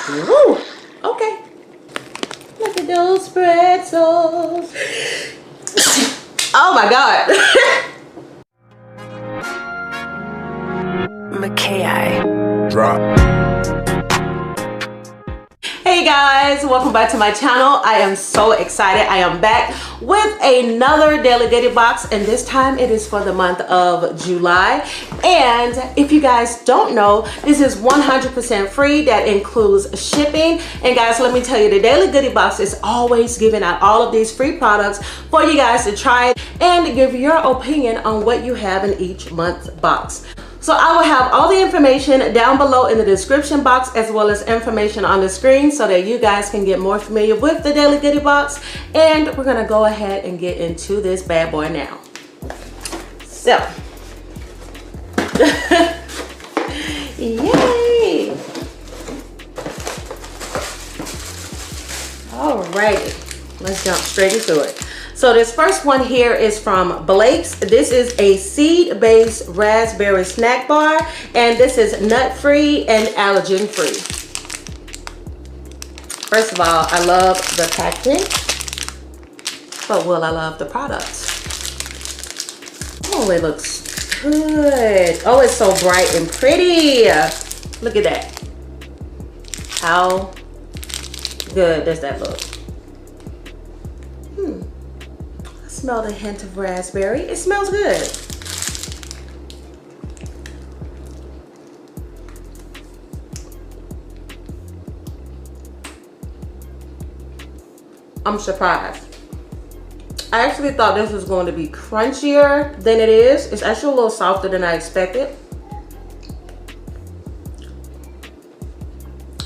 Woo! Okay. Look at those pretzels. Oh my God. Drop. Hey guys, welcome back to my channel. I am so excited. I am back with another Daily Goodie Box, and this time it is for the month of July. And if you guys don't know, this is 100% free. That includes shipping. And guys, let me tell you, the Daily Goodie Box is always giving out all of these free products for you guys to try and give your opinion on what you have in each month's box. So I will have all the information down below in the description box, as well as information on the screen, so that you guys can get more familiar with the Daily Goodie Box. And we're gonna go ahead and get into this bad boy now. So, yay! Alrighty, let's jump straight into it. So this first one here is from Blake's. This is a seed-based raspberry snack bar, and this is nut-free and allergen-free. First of all, I love the packaging, but will I love the products? Oh, it looks good. Oh, it's so bright and pretty. Look at that. How good does that look? Smell the hint of raspberry. It smells good. I'm surprised. I actually thought this was going to be crunchier than it is. It's actually a little softer than I expected.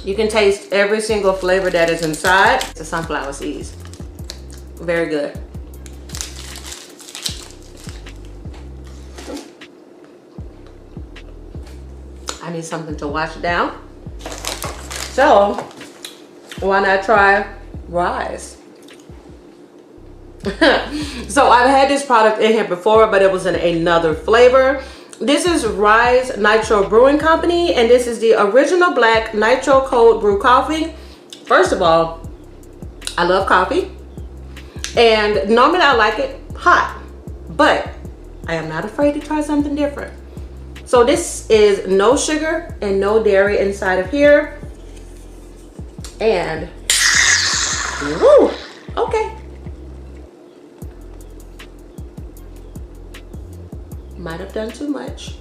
You can taste every single flavor that is inside. It's the sunflower seeds. Very good. I need something to wash down. So, why not try Rise? So, I've had this product in here before, but it was in another flavor. This is Rise Nitro Brewing Company, and this is the original black nitro cold brew coffee. First of all, I love coffee, and normally I like it hot, but I am not afraid to try something different. So this is no sugar and no dairy inside of here. And, woo, okay. Might have done too much.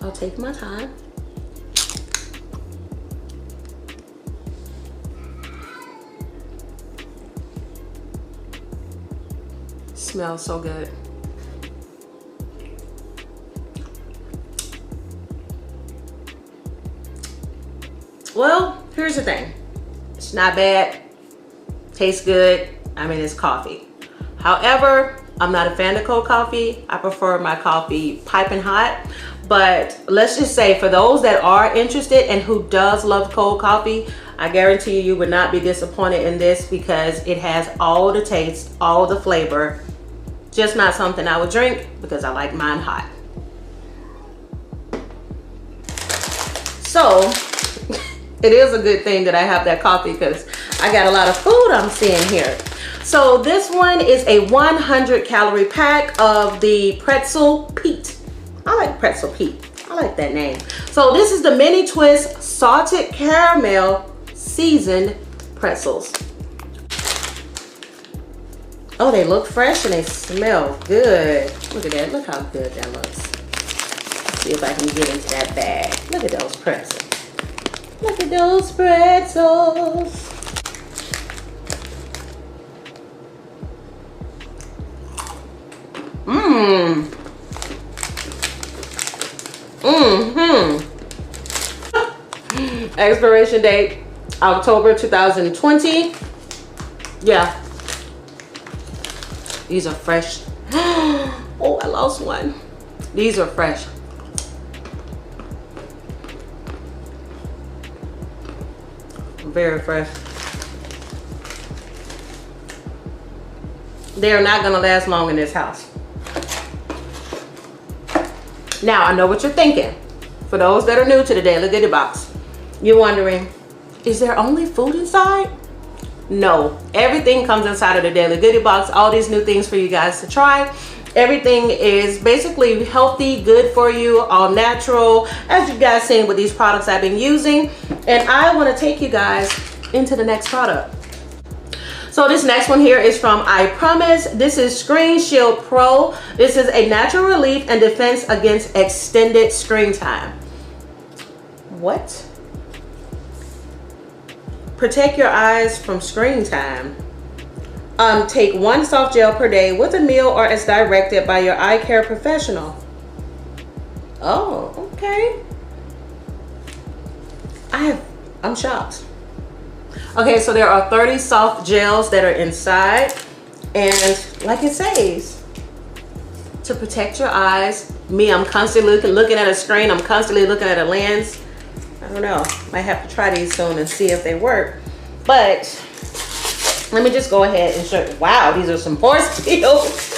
I'll take my time. Smells so good. Well, here's the thing. It's not bad. Tastes good. I mean, it's coffee. However, I'm not a fan of cold coffee. I prefer my coffee piping hot. But let's just say, for those that are interested and who does love cold coffee, I guarantee you would not be disappointed in this, because it has all the taste, all the flavor. Just not something I would drink, because I like mine hot. So, it is a good thing that I have that coffee, because I got a lot of food I'm seeing here. So this one is a 100 calorie pack of the Pretzel Pete. I like Pretzel Pete. I like that name. So this is the mini twist salted caramel seasoned pretzels. Oh, they look fresh and they smell good. Look at that. Look how good that looks. Let's see if I can get into that bag. Look at those pretzels. Look at those pretzels. Mmm. Expiration date, October 2020. Yeah. These are fresh. Oh, I lost one. These are fresh. Very fresh. They are not gonna last long in this house. Now, I know what you're thinking. For those that are new to the Daily Goodie Box, You're wondering, is there only food inside? No, everything comes inside of the Daily Goodie Box. All these new things for you guys to try. Everything is basically healthy, good for you, all natural, as you guys seen with these products I've been using. And I want to take you guys into the next product. So this next one here is from EyePromise. This is Screen Shield Pro. This is a natural relief and defense against extended screen time. What? Protect your eyes from screen time. Take 1 soft gel per day with a meal or as directed by your eye care professional. Oh, okay. I'm shocked. Okay, so there are 30 soft gels that are inside, and like it says, to protect your eyes. Me, I'm constantly looking at a screen. I'm constantly looking at a lens. I don't know. Might have to try these soon and see if they work. But let me just go ahead and show you. Wow, these are some horse pills.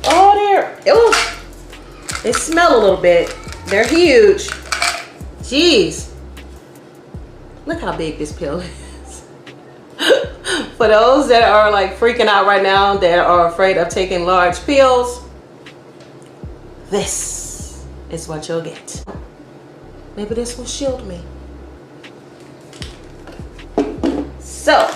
Oh, they smell a little bit. They're huge. Jeez. Look how big this pill is. For those that are like freaking out right now, that are afraid of taking large pills, this is what you'll get. Maybe this will shield me. So,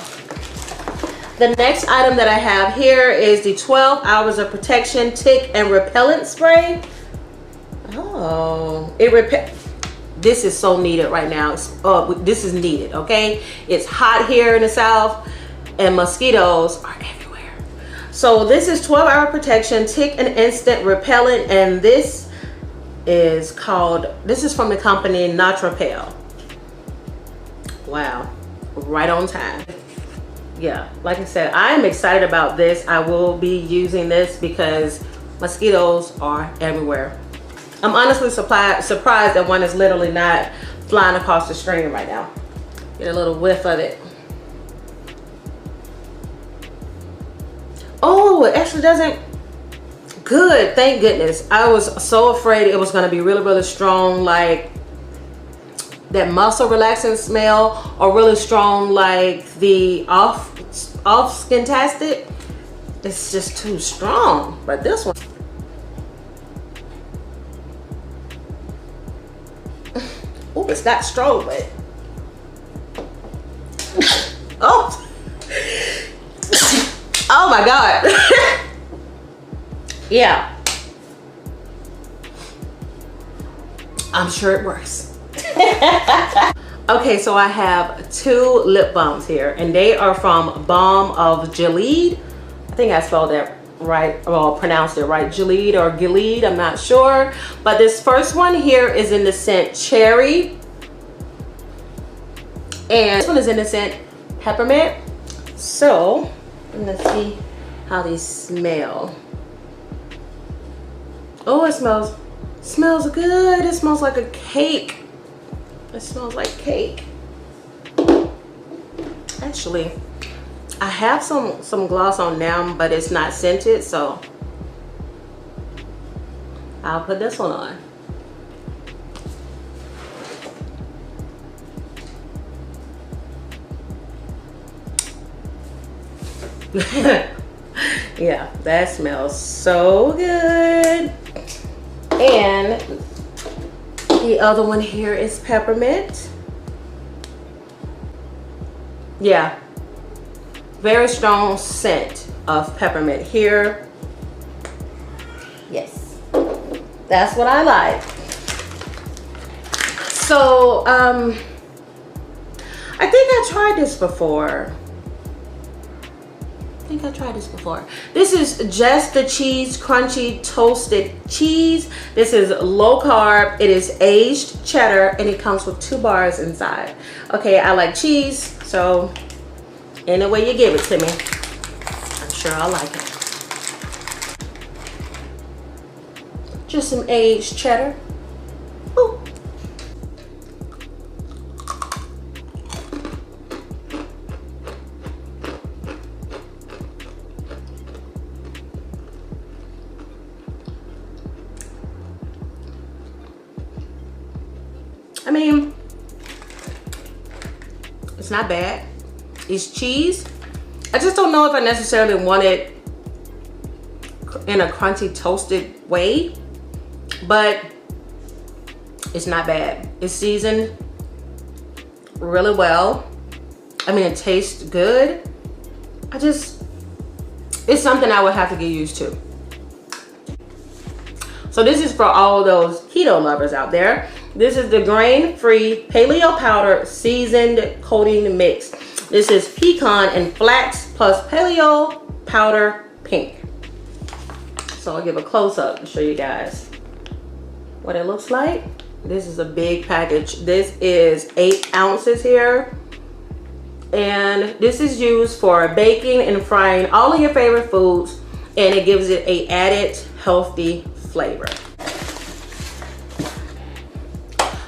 the next item that I have here is the 12 Hours of Protection Tick and Repellent Spray. Oh, this is so needed right now. This is needed, okay? It's hot here in the South and mosquitoes are everywhere. So this is 12-hour protection, tick and instant repellent, and this is from the company Natrapel. Wow, right on time. Yeah, like I said, I am excited about this. I will be using this because mosquitoes are everywhere. I'm honestly surprised that one is literally not flying across the screen right now. Get a little whiff of it. Oh, it actually doesn't. Good, thank goodness. I was so afraid it was going to be really, really strong, like that muscle relaxing smell, or really strong like the off Skintastic. It's just too strong. But this one, oh, it's not strong, but oh, oh my God. Yeah, I'm sure it works. Okay, so I have 2 lip balms here, and they are from Balm of Gilead. I think I spelled that right, or pronounced it right, Gilead or Gilead, I'm not sure. But this first one here is in the scent Cherry, and this one is in the scent Peppermint. So let's see how these smell. Oh, it smells good. It smells like a cake. It smells like cake. Actually, I have some gloss on now, but it's not scented, so I'll put this one on. Yeah, that smells so good. And the other one here is Peppermint. Yeah, very strong scent of peppermint here. Yes, that's what I like. So I think I tried this before. This is Just the Cheese Crunchy Toasted Cheese. This is low carb. It is aged cheddar, and it comes with 2 bars inside. Okay, I like cheese, so any way you give it to me, I'm sure I'll like it. Just some aged cheddar. Ooh. I mean, It's not bad. It's cheese. I just don't know if I necessarily want it in a crunchy toasted way, but it's not bad. It's seasoned really well. I mean, it tastes good. It's something I would have to get used to. So this is for all those keto lovers out there. This is the grain-free paleo powder seasoned coating mix. This is pecan and flax plus paleo powder pink. So I'll give a close-up and show you guys what it looks like. This is a big package. This is 8 ounces here. And this is used for baking and frying all of your favorite foods, and it gives it a added healthy flavor.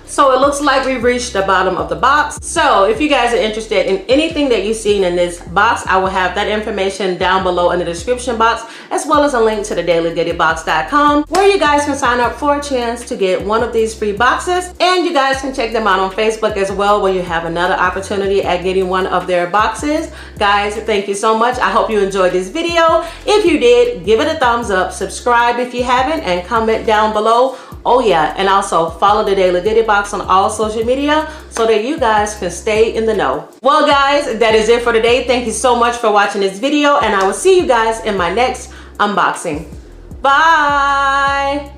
So it looks like we've reached the bottom of the box. So if you guys are interested in anything that you've seen in this box, I will have that information down below in the description box, as well as a link to the dailygoodiebox.com, where you guys can sign up for a chance to get one of these free boxes. And you guys can check them out on Facebook as well, where you have another opportunity at getting one of their boxes. Guys, thank you so much. I hope you enjoyed this video. If you did, give it a thumbs up, subscribe if you haven't, and comment down below. Oh yeah, and also follow the Daily Goodie Box on all social media so that you guys can stay in the know. Well guys, that is it for today. Thank you so much for watching this video, and I will see you guys in my next unboxing. Bye!